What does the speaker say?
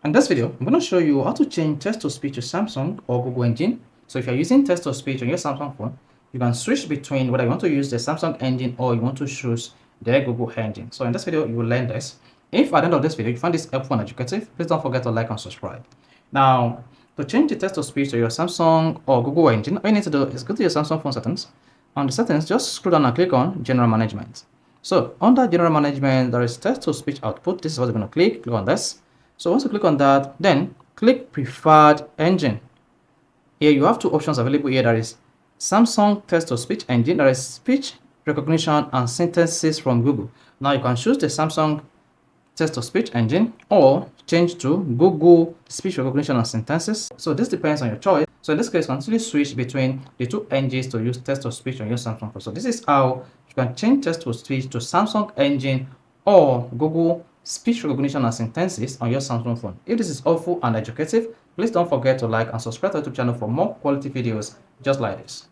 In this video, I'm going to show you how to change text-to-speech to Samsung or Google Engine. So if you're using text-to-speech on your Samsung phone, you can switch between whether you want to use the Samsung engine or you want to choose the Google engine. So in this video, you will learn this. If at the end of this video you find this helpful and educative, please don't forget to like and subscribe. Now, to change the text-to-speech to your Samsung or Google engine, all you need to do is go to your Samsung phone settings. On the settings, just scroll down and click on General Management. So under General Management, there is text-to-speech output. This is what you're going to click on this. So once you click on that, then click Preferred Engine. Here you have two options available here. There is Samsung Text-to-Speech Engine. There is Speech Recognition and Synthesis from Google. Now you can choose the Samsung Text-to-Speech Engine or change to Google Speech Recognition and Synthesis. So this depends on your choice. So in this case, you can actually switch between the two engines to use text-to-speech on your Samsung phone. So this is how you can change text-to-speech to Samsung engine or Google Speech Recognition and Synthesis on your Samsung phone. If this is helpful and educative, please don't forget to like and subscribe to the YouTube channel for more quality videos just like this.